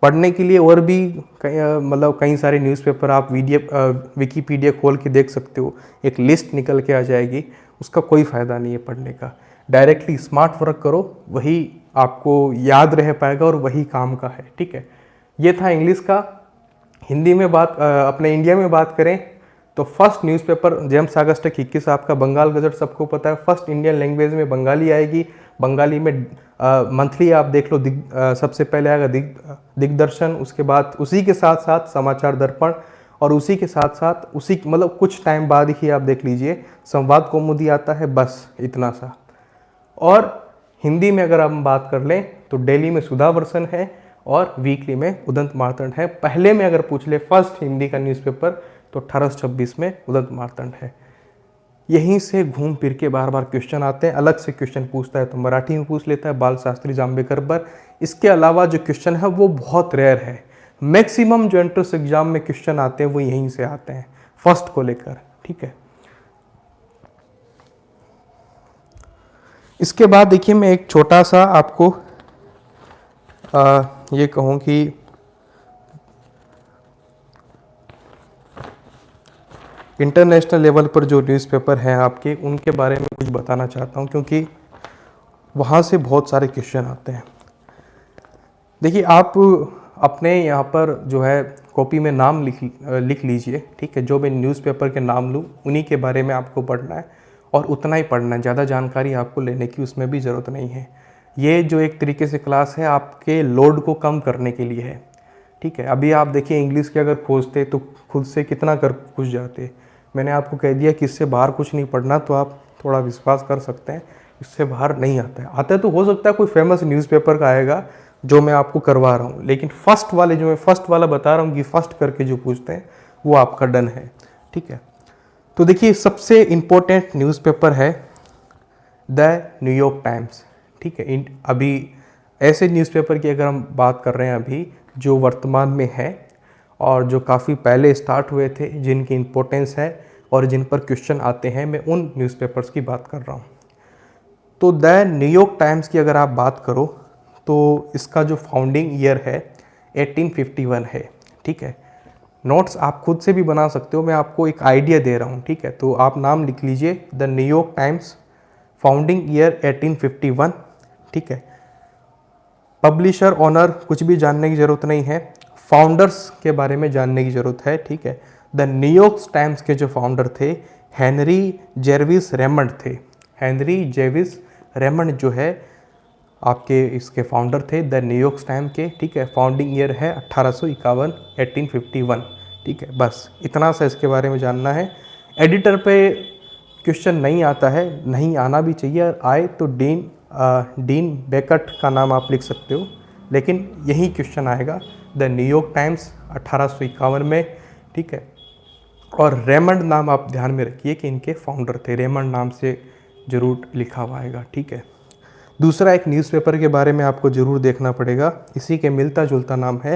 पढ़ने के लिए और भी मतलब कई सारे न्यूज़पेपर आप विकीपीडिया खोल के देख सकते हो, एक लिस्ट निकल के आ जाएगी, उसका कोई फ़ायदा नहीं है पढ़ने का। डायरेक्टली स्मार्ट वर्क करो, वही आपको याद रह पाएगा और वही काम का है, ठीक है। ये था इंग्लिश का। हिंदी में बात अपने इंडिया में बात करें तो first newspaper James Augustus Hickey साहब का बंगाल गजट, सबको पता है। फर्स्ट इंडियन लैंग्वेज में बंगाली आएगी, बंगाली में मंथली आप देख लो, सबसे पहले आएगा दिग्दर्शन, उसके बाद उसी के साथ साथ समाचार दर्पण, और उसी के साथ साथ उसी मतलब कुछ टाइम बाद ही आप देख लीजिए संवाद कौमुदी आता है, बस इतना सा। और हिंदी में अगर हम बात कर लें तो डेली में सुधा वर्सन है और वीकली में उदंत मार्तंड है। पहले में अगर पूछ ले फर्स्ट हिंदी का न्यूज़पेपर तो 1826 में उदंत मार्तंड है। यहीं से घूम फिर के बार बार क्वेश्चन आते हैं, अलग से क्वेश्चन पूछता है तो मराठी में पूछ लेता है बाल शास्त्री जाम्बेकर पर। इसके अलावा जो क्वेश्चन है वो बहुत रेयर है, मैक्सिमम जो एंट्रेंस एग्जाम में क्वेश्चन आते हैं वो यहीं से आते हैं फर्स्ट को लेकर, ठीक है। इसके बाद देखिए मैं एक छोटा सा आपको ये कहूँ कि इंटरनेशनल लेवल पर जो न्यूज़पेपर हैं आपके, उनके बारे में कुछ बताना चाहता हूँ, क्योंकि वहाँ से बहुत सारे क्वेश्चन आते हैं। देखिए आप अपने यहाँ पर जो है कॉपी में नाम लिख लीजिए, ठीक है, जो मैं न्यूज़पेपर के नाम लूँ उन्हीं के बारे में आपको पढ़ना है और उतना ही पढ़ना है, ज़्यादा जानकारी आपको लेने की उसमें भी ज़रूरत नहीं है। ये जो एक तरीके से क्लास है आपके लोड को कम करने के लिए है, ठीक है। अभी आप देखिए इंग्लिश के अगर खोजते तो खुद से कितना कर घुस जाते, मैंने आपको कह दिया कि इससे बाहर कुछ नहीं पढ़ना, तो आप थोड़ा विश्वास कर सकते हैं इससे बाहर नहीं आता है। आता है तो हो सकता है कोई फेमस न्यूज़पेपर का आएगा जो मैं आपको करवा रहा हूँ, लेकिन फर्स्ट वाले जो मैं फर्स्ट वाला बता रहा हूँ कि फर्स्ट करके जो पूछते हैं वो आपका डन है, ठीक है। तो देखिए सबसे इम्पोर्टेंट न्यूज़पेपर है द न्यूयॉर्क टाइम्स, ठीक है। अभी ऐसे न्यूज़पेपर की अगर हम बात कर रहे हैं अभी जो वर्तमान में है और जो काफ़ी पहले स्टार्ट हुए थे, जिनकी इम्पोर्टेंस है और जिन पर क्वेश्चन आते हैं, मैं उन न्यूज़पेपर्स की बात कर रहा हूँ। तो द न्यूयॉर्क टाइम्स की अगर आप बात करो तो इसका जो फाउंडिंग ईयर है 1851 है, ठीक है। नोट्स आप खुद से भी बना सकते हो, मैं आपको एक आइडिया दे रहा हूँ, ठीक है। तो आप नाम लिख लीजिए the New York times, founding year 1851, ठीक है। पब्लिशर ऑनर कुछ भी जानने की ज़रूरत नहीं है, फाउंडर्स के बारे में जानने की ज़रूरत है, ठीक है। द न्यूयॉर्क टाइम्स के जो फाउंडर थे हेनरी जेविस रेमंड थे। हेनरी जेविस रेमंड जो है आपके इसके फाउंडर थे द न्यूयॉर्क टाइम के, ठीक है। फाउंडिंग ईयर है 1851 1851, ठीक है। बस इतना सा इसके बारे में जानना है। एडिटर पे क्वेश्चन नहीं आता है, नहीं आना भी चाहिए, आए तो डीन बेकट का नाम आप लिख सकते हो, लेकिन यही क्वेश्चन आएगा द न्यूयॉर्क टाइम्स 1851 में, ठीक है। और रेमंड नाम आप ध्यान में रखिए कि इनके फाउंडर थे, रेमंड नाम से जरूर लिखा हुआ आएगा, ठीक है। दूसरा एक न्यूज़पेपर के बारे में आपको ज़रूर देखना पड़ेगा, इसी के मिलता जुलता नाम है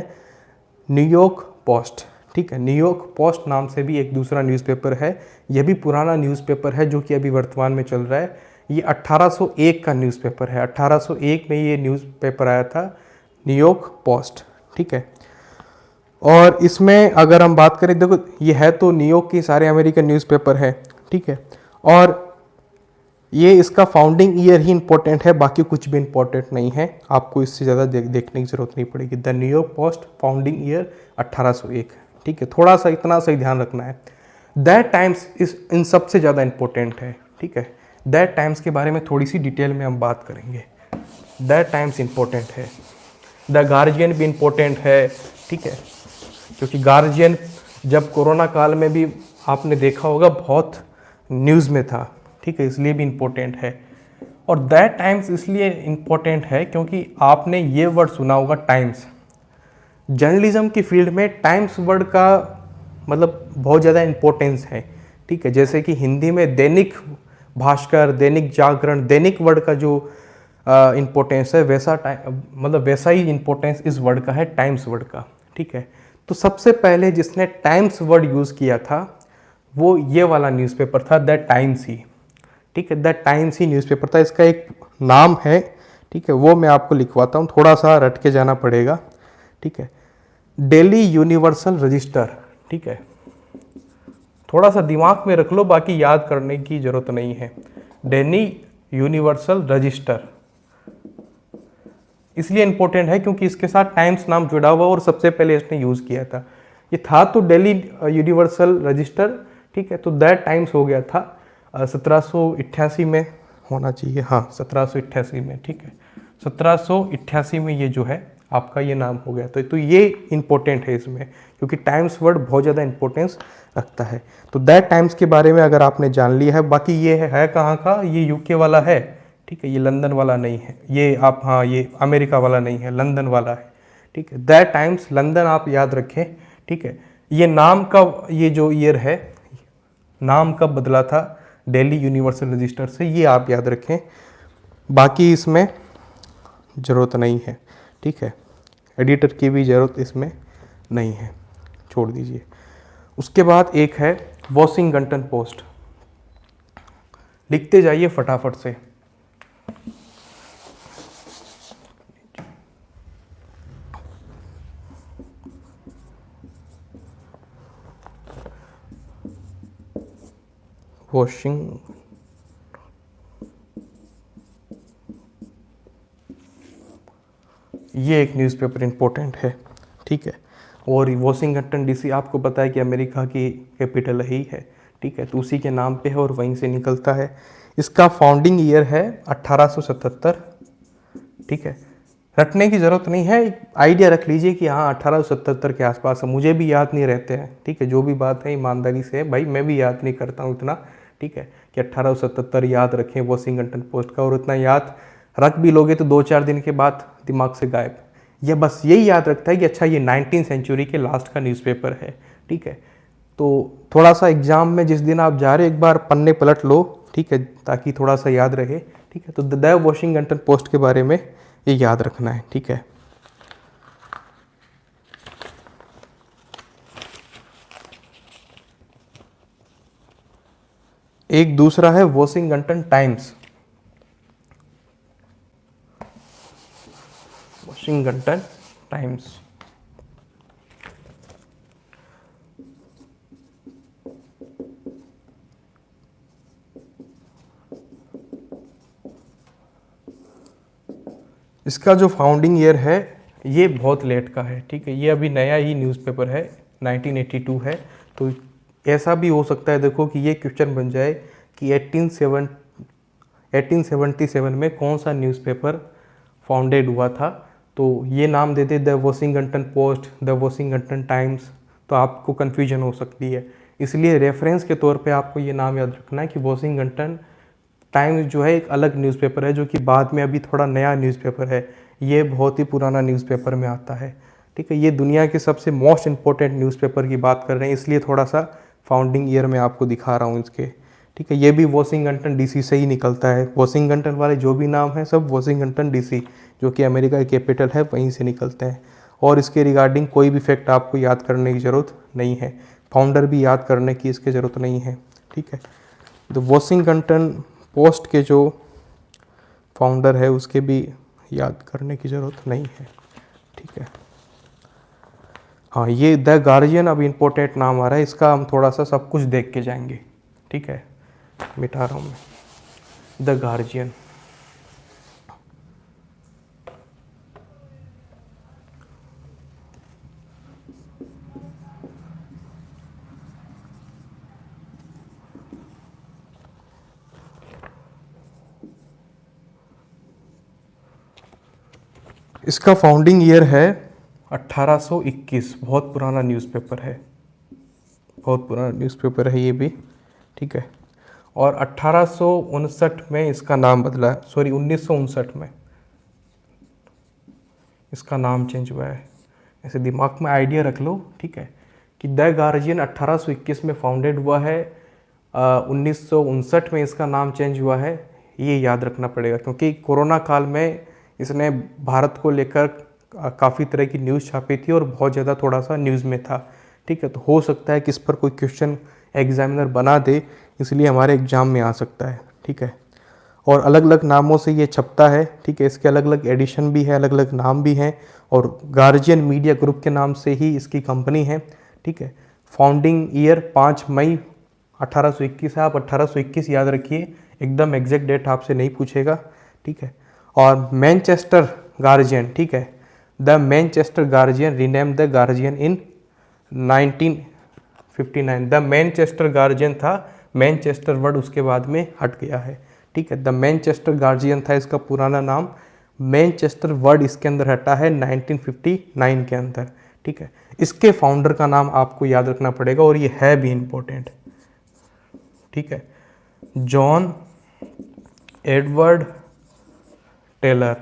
न्यूयॉर्क पोस्ट, ठीक है। न्यूयॉर्क पोस्ट नाम से भी एक दूसरा न्यूज़पेपर है, यह भी पुराना न्यूज़पेपर है जो कि अभी वर्तमान में चल रहा है। ये 1801 का न्यूज़पेपर है, 1801 में ये न्यूज़पेपर आया था न्यूयॉर्क पोस्ट, ठीक है। और इसमें अगर हम बात करें, देखो ये है तो न्यूयॉर्क के सारे अमेरिकन न्यूज़पेपर है, ठीक है। और ये इसका फाउंडिंग ईयर ही इंपॉर्टेंट है, बाकी कुछ भी इंपॉर्टेंट नहीं है, आपको इससे ज़्यादा देखने की ज़रूरत नहीं पड़ेगी। The New York post founding year 1801, ठीक है। थोड़ा सा इतना सा ही ध्यान रखना है। द टाइम्स इन सबसे ज़्यादा इंपॉर्टेंट है, ठीक है। द टाइम्स के बारे में थोड़ी सी डिटेल में हम बात करेंगे। द टाइम्स इंपॉर्टेंट है, द गार्जियन भी इंपॉर्टेंट है, ठीक है, क्योंकि गार्जियन जब कोरोना काल में भी आपने देखा होगा बहुत न्यूज़ में था, ठीक है, इसलिए भी इम्पोर्टेंट है। और द टाइम्स इसलिए इम्पोर्टेंट है क्योंकि आपने ये वर्ड सुना होगा टाइम्स। जर्नलिज्म की फील्ड में टाइम्स वर्ड का मतलब बहुत ज़्यादा इम्पोर्टेंस है, ठीक है, जैसे कि हिंदी में दैनिक भास्कर, दैनिक जागरण, दैनिक वर्ड का जो इम्पोर्टेंस है वैसा टाइम मतलब वैसा ही इम्पोर्टेंस इस वर्ड का है टाइम्स वर्ड का। ठीक है, तो सबसे पहले जिसने टाइम्स वर्ड यूज़ किया था वो ये वाला न्यूज़पेपर था, द टाइम्स ही। ठीक है, द टाइम्स ही न्यूज़पेपर था, इसका एक नाम है। ठीक है, वो मैं आपको लिखवाता हूँ, थोड़ा सा रट के जाना पड़ेगा। ठीक है, डेली यूनिवर्सल रजिस्टर। ठीक है, थोड़ा सा दिमाग में रख लो, बाकी याद करने की जरूरत नहीं है। डेली यूनिवर्सल रजिस्टर इसलिए इंपॉर्टेंट है क्योंकि इसके साथ टाइम्स नाम जुड़ा हुआ और सबसे पहले इसने यूज़ किया था। ये था तो डेली यूनिवर्सल रजिस्टर। ठीक है, तो दैट टाइम्स हो गया था 1788 में होना चाहिए, हाँ 1788 में। ठीक है, 1788 में ये जो है आपका ये नाम हो गया। तो ये इंपॉर्टेंट है इसमें, क्योंकि टाइम्स वर्ड बहुत ज़्यादा इंपॉर्टेंस रखता है। तो दैट टाइम्स के बारे में अगर आपने जान लिया है, बाकी ये है कहाँ का, ये यूके वाला है। ठीक है, ये लंदन वाला नहीं है, ये आप हाँ ये अमेरिका वाला नहीं है, लंदन वाला है। ठीक है, दैट टाइम्स लंदन आप याद रखें। ठीक है, ये नाम का ये जो ईयर है, नाम कब बदला था दिल्ली यूनिवर्सल रजिस्टर से, ये आप याद रखें, बाकी इसमें ज़रूरत नहीं है। ठीक है, एडिटर की भी ज़रूरत इसमें नहीं है, छोड़ दीजिए। उसके बाद एक है वॉशिंगटन पोस्ट, लिखते जाइए फटाफट से। वॉशिंग ये एक न्यूज़पेपर इम्पोर्टेंट है। ठीक है, और वॉशिंगटन डीसी आपको पता है कि अमेरिका की कैपिटल ही है। ठीक है, तो उसी के नाम पे है और वहीं से निकलता है। इसका फाउंडिंग ईयर है 1877। ठीक है, रटने की ज़रूरत नहीं है, आइडिया रख लीजिए कि हाँ 1877 के आसपास है। मुझे भी याद नहीं रहते हैं। ठीक है, जो भी बात है ईमानदारी से भाई, मैं भी याद नहीं करता हूँ इतना। ठीक है, कि 1877 याद रखें वॉशिंगटन पोस्ट का, और उतना याद रख भी लोगे तो 2-4 दिन के बाद दिमाग से गायब। ये बस यही याद रखता है कि अच्छा ये 19वीं सेंचुरी के लास्ट का न्यूज़पेपर है। ठीक है, तो थोड़ा सा एग्जाम में जिस दिन आप जा रहे एक बार पन्ने पलट लो। ठीक है, ताकि थोड़ा सा याद रहे। ठीक है, तो द वॉशिंगटन पोस्ट के बारे में ये याद रखना है। ठीक है, एक दूसरा है वॉशिंगटन टाइम्स। वॉशिंगटन टाइम्स इसका जो फाउंडिंग ईयर है ये बहुत लेट का है। ठीक है, ये अभी नया ही न्यूज़पेपर है, 1982 है। तो ऐसा भी हो सकता है देखो कि ये क्वेश्चन बन जाए कि 1877 में कौन सा न्यूज़पेपर फाउंडेड हुआ था। तो ये नाम दे दे the Washington Post, the Washington Times, तो आपको कन्फ्यूजन हो सकती है। इसलिए रेफरेंस के तौर पे आपको ये नाम याद रखना है कि वॉशिंगटन टाइम्स जो है एक अलग न्यूज़पेपर है, जो कि बाद में अभी थोड़ा नया न्यूज़पेपर है। ये बहुत ही पुराना न्यूज़पेपर में आता है। ठीक है, ये दुनिया के सबसे मोस्ट इम्पोर्टेंट न्यूज़पेपर की बात कर रहे हैं, इसलिए थोड़ा सा फाउंडिंग ईयर में आपको दिखा रहा हूँ इसके। ठीक है, ये भी वॉशिंगटन डीसी से ही निकलता है। वॉशिंगटन वाले जो भी नाम हैं सब वॉशिंगटन डीसी, जो कि अमेरिका की कैपिटल है, वहीं से निकलते हैं। और इसके रिगार्डिंग कोई भी फैक्ट आपको याद करने की ज़रूरत नहीं है, फाउंडर भी याद करने की इसकी ज़रूरत नहीं है। ठीक है, तो वॉशिंगटन पोस्ट के जो फाउंडर है उसके भी याद करने की ज़रूरत नहीं है। ठीक है, हाँ ये द गार्जियन अब इम्पोर्टेंट नाम आ रहा है, इसका हम थोड़ा सा सब कुछ देख के जाएंगे। ठीक है, मिटा रहा हूँ मैं द गार्जियन। इसका फाउंडिंग ईयर है 1821। बहुत पुराना न्यूज़पेपर है, बहुत पुराना न्यूज़पेपर है ये भी। ठीक है, और 1859 में इसका नाम बदला है, सॉरी 1959 में इसका नाम चेंज हुआ है। ऐसे दिमाग में आइडिया रख लो। ठीक है, कि द गार्जियन 1821 में फाउंडेड हुआ है, 1959 में इसका नाम चेंज हुआ है, ये याद रखना पड़ेगा, क्योंकि कोरोना काल में इसने भारत को लेकर काफ़ी तरह की न्यूज़ छापी थी और बहुत ज़्यादा थोड़ा सा न्यूज़ में था। ठीक है, तो हो सकता है कि इस पर कोई क्वेश्चन एग्जामिनर बना दे, इसलिए हमारे एग्जाम में आ सकता है। ठीक है, और अलग अलग नामों से ये छपता है। ठीक है, इसके अलग अलग एडिशन भी है, अलग अलग नाम भी हैं, और गार्जियन मीडिया ग्रुप के नाम से ही इसकी कंपनी है। ठीक है, फाउंडिंग ईयर 5 मई 1821 है। आप 1821 याद रखिए, एकदम एग्जैक्ट डेट आपसे नहीं पूछेगा। ठीक है, और मैनचेस्टर गार्जियन, ठीक है, the Manchester guardian rename the guardian in 1959। The Manchester guardian था, मैनचेस्टर वर्ड उसके बाद में हट गया है। ठीक है, द मैनचेस्टर गार्जियन था इसका पुराना नाम, मैनचेस्टर वर्ड इसके अंदर हटा है 1959 के अंदर। ठीक है, इसके फाउंडर का नाम आपको याद रखना पड़ेगा, और ये है भी इम्पोर्टेंट। ठीक है, जॉन एडवर्ड टेलर।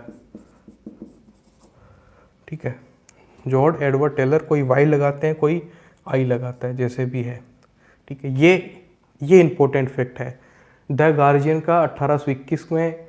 ठीक है, जॉर्ज एडवर्ड टेलर, कोई वाई लगाते हैं, कोई आई लगाता है, जैसे भी है। ठीक है, ये इंपॉर्टेंट फैक्ट है। द गार्जियन का 1821 में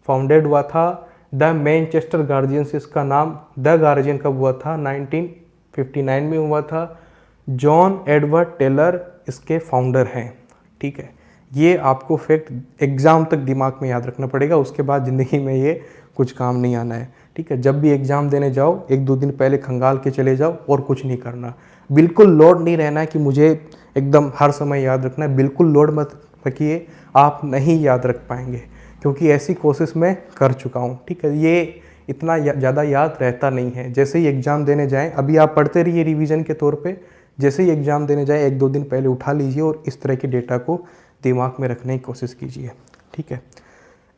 फाउंडेड हुआ था। द मैनचेस्टर गार्जियन से इसका नाम द गार्जियन कब हुआ था? 1959 में हुआ था। जॉन एडवर्ड टेलर इसके फाउंडर हैं। ठीक है, ये आपको फैक्ट एग्ज़ाम तक दिमाग में याद रखना पड़ेगा, उसके बाद ज़िंदगी में ये कुछ काम नहीं आना है। ठीक है, जब भी एग्ज़ाम देने जाओ 1-2 दिन पहले खंगाल के चले जाओ, और कुछ नहीं करना। बिल्कुल लोड नहीं रहना है कि मुझे एकदम हर समय याद रखना है, बिल्कुल लोड मत रखिए, आप नहीं याद रख पाएंगे, क्योंकि ऐसी कोशिश मैं कर चुका हूँ। ठीक है, ये इतना ज़्यादा याद रहता नहीं है। जैसे ही एग्ज़ाम देने जाएँ, अभी आप पढ़ते रहिए रिवीजन के तौर पे, जैसे ही एग्ज़ाम देने जाए 1-2 दिन पहले उठा लीजिए और इस तरह के डेटा को दिमाग में रखने की कोशिश कीजिए। ठीक है,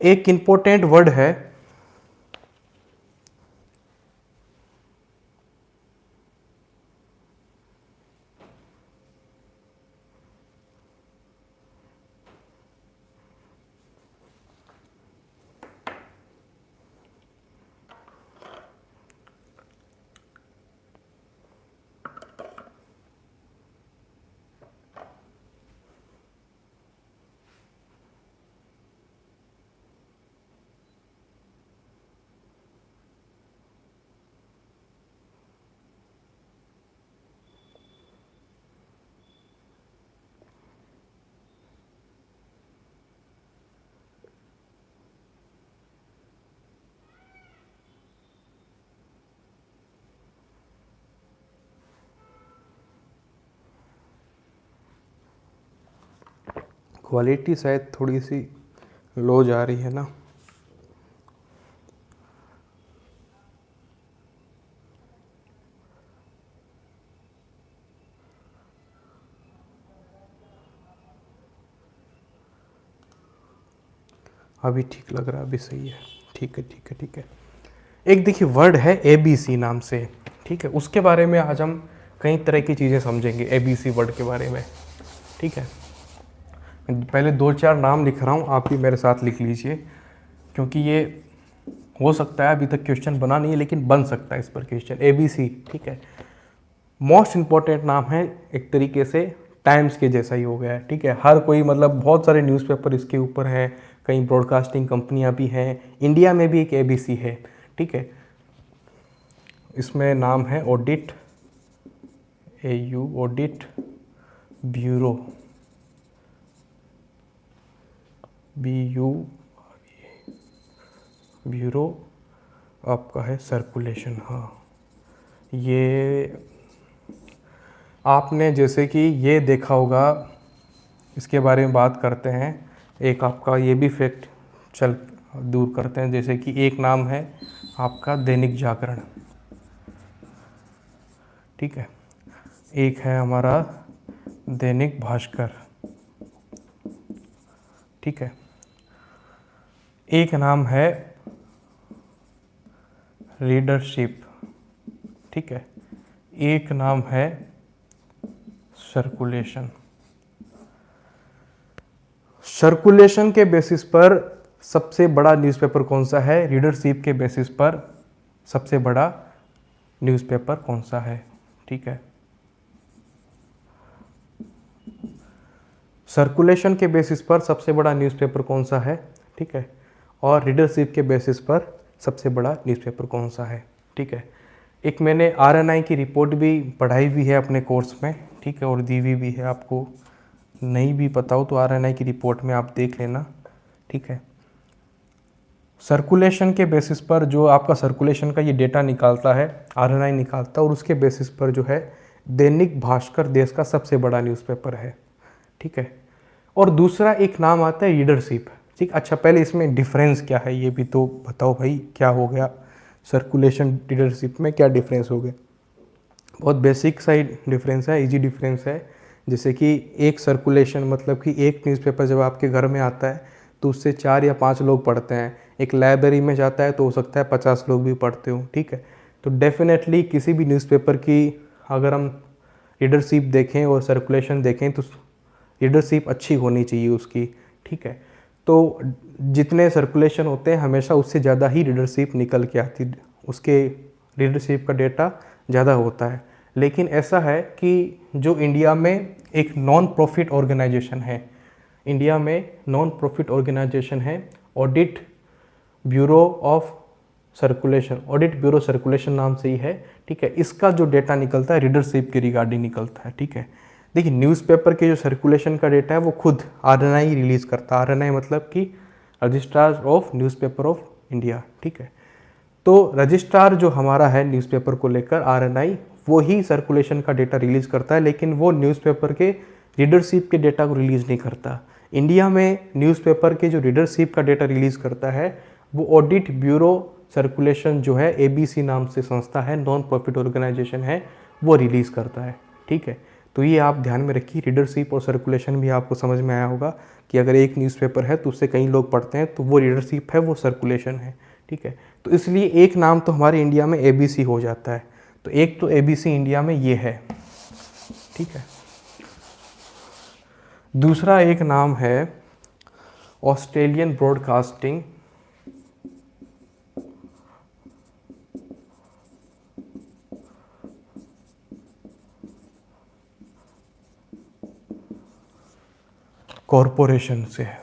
एक इम्पोर्टेंट वर्ड है क्वालिटी शायद थोड़ी सी लो जा रही है ना। अभी ठीक लग रहा है, अभी सही है। ठीक है, ठीक है, ठीक है। एक देखिए वर्ड है ABC नाम से। ठीक है, उसके बारे में आज हम कई तरह की चीज़ें समझेंगे ABC वर्ड के बारे में। ठीक है, पहले 2-4 नाम लिख रहा हूँ, आप भी मेरे साथ लिख लीजिए, क्योंकि ये हो सकता है अभी तक क्वेश्चन बना नहीं है, लेकिन बन सकता है इस पर क्वेश्चन। ABC, ठीक है, मोस्ट इम्पॉर्टेंट नाम है, एक तरीके से टाइम्स के जैसा ही हो गया है। ठीक है, हर कोई मतलब बहुत सारे न्यूज़पेपर इसके ऊपर हैं, कई ब्रॉडकास्टिंग कंपनियां भी हैं, इंडिया में भी एक ABC है। ठीक है, इसमें नाम है audit, AU, audit bureau, BU, bureau आपका है सर्कुलेशन। हाँ, ये आपने जैसे कि ये देखा होगा, इसके बारे में बात करते हैं, एक आपका ये भी फैक्ट चल दूर करते हैं, जैसे कि एक नाम है आपका दैनिक जागरण। ठीक है, एक है हमारा दैनिक भास्कर। ठीक है, एक नाम है रीडरशिप। ठीक है, एक नाम है सर्कुलेशन। सर्कुलेशन के बेसिस पर सबसे बड़ा न्यूज़पेपर कौन सा है? रीडरशिप के बेसिस पर सबसे बड़ा न्यूज़पेपर कौन सा है? ठीक है, सर्कुलेशन के बेसिस पर सबसे बड़ा न्यूज़पेपर कौन सा है, ठीक है, और रीडरशिप के बेसिस पर सबसे बड़ा न्यूज़पेपर कौन सा है, ठीक है। एक मैंने आरएनआई की रिपोर्ट भी पढ़ाई हुई है अपने कोर्स में, ठीक है, और दी हुई भी है। आपको नहीं भी पता हो तो आरएनआई की रिपोर्ट में आप देख लेना, ठीक है। सर्कुलेशन के बेसिस पर जो आपका सर्कुलेशन का ये डेटा निकालता है, आरएनआई निकालता है, और उसके बेसिस पर जो है दैनिक भास्कर देश का सबसे बड़ा न्यूज़पेपर है, ठीक है। और दूसरा एक नाम आता है रीडरशिप, ठीक। अच्छा, पहले इसमें डिफरेंस क्या है ये भी तो बताओ भाई, क्या हो गया सर्कुलेशन रीडरशिप में, क्या डिफरेंस हो गया। बहुत बेसिक सा ही डिफरेंस है, इजी डिफरेंस है। जैसे कि एक सर्कुलेशन मतलब कि एक न्यूज़पेपर जब आपके घर में आता है तो उससे 4 या 5 लोग पढ़ते हैं। एक लाइब्रेरी में जाता है तो हो सकता है 50 लोग भी पढ़ते हो, ठीक है। तो डेफिनेटली किसी भी न्यूज़पेपर की अगर हम रीडरशिप देखें और सर्कुलेशन देखें तो रीडरशिप अच्छी होनी चाहिए उसकी, ठीक है। तो जितने सर्कुलेशन होते हैं हमेशा उससे ज़्यादा ही रीडरशिप निकल के आती, उसके रीडरशिप का डेटा ज़्यादा होता है। लेकिन ऐसा है कि जो इंडिया में एक नॉन प्रॉफिट ऑर्गेनाइजेशन है, इंडिया में नॉन प्रॉफिट ऑर्गेनाइजेशन है audit bureau of circulation, audit bureau circulation नाम से ही है, ठीक है। इसका जो डेटा निकलता है रीडरशिप के रिगार्डिंग निकलता है, ठीक है। देखिए न्यूज़पेपर के जो सर्कुलेशन का डेटा है वो खुद आरएनआई रिलीज़ करता है। आरएनआई मतलब कि registrar of newspaper of India, ठीक है। तो रजिस्ट्रार जो हमारा है न्यूज़पेपर को लेकर आरएनआई, वो ही सर्कुलेशन का डेटा रिलीज़ करता है, लेकिन वो न्यूज़पेपर के रीडरशिप के डेटा को रिलीज़ नहीं करता। इंडिया में न्यूज़पेपर के जो रीडरशिप का डेटा रिलीज़ करता है वो ऑडिट ब्यूरो सर्कुलेशन जो है, एबीसी नाम से संस्था है, नॉन प्रॉफिट ऑर्गेनाइजेशन है, वो रिलीज़ करता है, ठीक है। तो ये आप ध्यान में रखिए, रीडरशिप और सर्कुलेशन भी आपको समझ में आया होगा कि अगर एक न्यूज़पेपर है तो उससे कई लोग पढ़ते हैं तो वो रीडरशिप है, वो सर्कुलेशन है, ठीक है। तो इसलिए एक नाम तो हमारे इंडिया में एबीसी हो जाता है। तो एक तो एबीसी इंडिया में ये है, ठीक है। दूसरा एक नाम है ऑस्ट्रेलियन ब्रॉडकास्टिंग कॉरपोरेशन से है,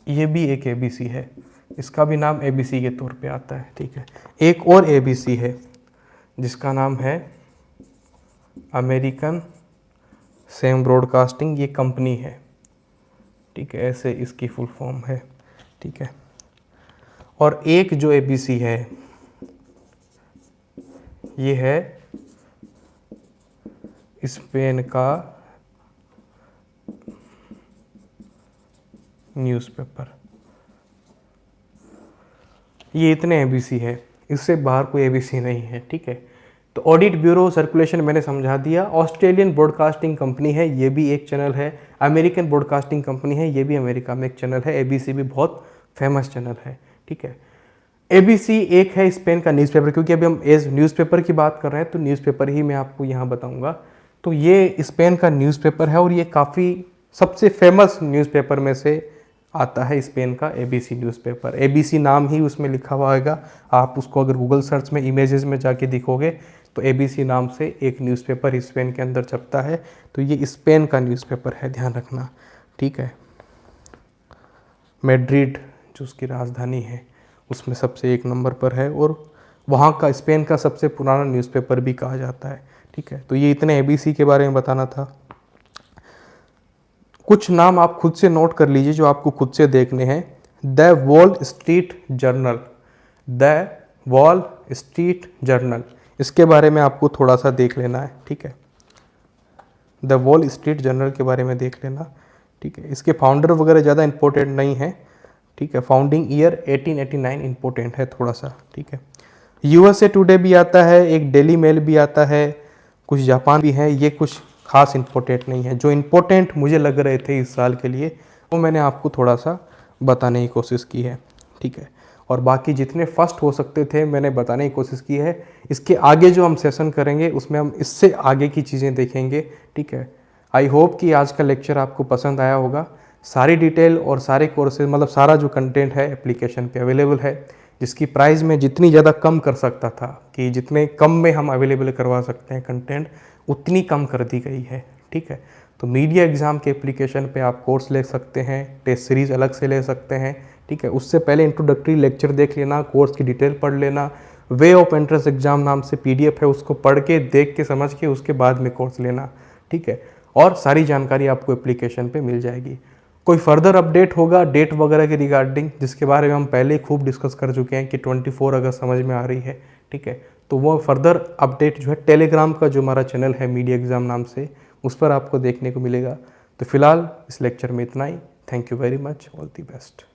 ये भी एक एबीसी है, इसका भी नाम एबीसी के तौर पे आता है, ठीक है। एक और एबीसी है जिसका नाम है अमेरिकन सेम ब्रॉडकास्टिंग, ये कंपनी है, ठीक है, ऐसे इसकी फुल फॉर्म है, ठीक है। और एक जो एबीसी है ये है स्पेन का न्यूज़पेपर, ये इतने एबीसी है, इससे बाहर कोई एबीसी नहीं है, ठीक है। तो ऑडिट ब्यूरो सर्कुलेशन मैंने समझा दिया। ऑस्ट्रेलियन ब्रॉडकास्टिंग कंपनी है, ये भी एक चैनल है। अमेरिकन ब्रॉडकास्टिंग कंपनी है, ये भी अमेरिका में एक चैनल है। एबीसी भी बहुत फेमस चैनल है, ठीक है। एबीसी एक है स्पेन का न्यूज़पेपर, क्योंकि अभी हम एज न्यूज़पेपर की बात कर रहे हैं तो न्यूज़पेपर ही मैं आपको यहाँ बताऊँगा। तो ये स्पेन का न्यूज़पेपर है और ये काफ़ी सबसे फेमस न्यूज़पेपर में से आता है स्पेन का एबीसी न्यूज़पेपर। एबीसी नाम ही उसमें लिखा हुआ आएगा, आप उसको अगर गूगल सर्च में इमेजेस में जाके दिखोगे तो एबीसी नाम से एक न्यूज़पेपर स्पेन के अंदर छपता है। तो ये स्पेन का न्यूज़पेपर है, ध्यान रखना, ठीक है। मैड्रिड जो उसकी राजधानी है उसमें सबसे एक नंबर पर है और वहाँ का स्पेन का सबसे पुराना न्यूज़पेपर भी कहा जाता है, ठीक है। तो ये इतने एबीसी के बारे में बताना था। कुछ नाम आप खुद से नोट कर लीजिए जो आपको खुद से देखने हैं। The wall street journal, the wall street journal, इसके बारे में आपको थोड़ा सा देख लेना है, ठीक है। द वॉल स्ट्रीट जर्नल के बारे में देख लेना, ठीक है। इसके फाउंडर वगैरह ज़्यादा इंपॉर्टेंट नहीं है, ठीक है। फाउंडिंग ईयर 1889 इंपॉर्टेंट है थोड़ा सा, ठीक है। यूएसए टुडे भी आता है, एक डेली मेल भी आता है, कुछ जापान भी है, ये कुछ खास इंपॉर्टेंट नहीं है। जो इंपॉर्टेंट मुझे लग रहे थे इस साल के लिए वो मैंने आपको थोड़ा सा बताने की कोशिश की है, ठीक है। और बाकी जितने फर्स्ट हो सकते थे मैंने बताने की कोशिश की है। इसके आगे जो हम सेशन करेंगे उसमें हम इससे आगे की चीज़ें देखेंगे, ठीक है। आई होप कि आज का लेक्चर आपको पसंद आया होगा। सारी डिटेल और सारे कोर्सेज मतलब सारा जो कंटेंट है एप्लीकेशन पे अवेलेबल है, जिसकी प्राइस में जितनी ज़्यादा कम कर सकता था कि जितने कम में हम अवेलेबल करवा सकते हैं कंटेंट, उतनी कम कर दी गई है, ठीक है। तो मीडिया एग्ज़ाम के एप्लीकेशन पे आप कोर्स ले सकते हैं, टेस्ट सीरीज़ अलग से ले सकते हैं, ठीक है। उससे पहले इंट्रोडक्टरी लेक्चर देख लेना, कोर्स की डिटेल पढ़ लेना, वे ऑफ एंट्रेंस एग्जाम नाम से PDF है, उसको पढ़ के देख के समझ के उसके बाद में कोर्स लेना, ठीक है। और सारी जानकारी आपको एप्लीकेशन पे मिल जाएगी। कोई फर्दर अपडेट होगा डेट वगैरह के रिगार्डिंग, जिसके बारे में हम पहले ही खूब डिस्कस कर चुके हैं कि 24 अगस्त समझ में आ रही है, ठीक है। तो वो फर्दर अपडेट जो है टेलीग्राम का जो हमारा चैनल है मीडिया एग्ज़ाम नाम से, उस पर आपको देखने को मिलेगा। तो फिलहाल इस लेक्चर में इतना ही। Thank you very much, all the best.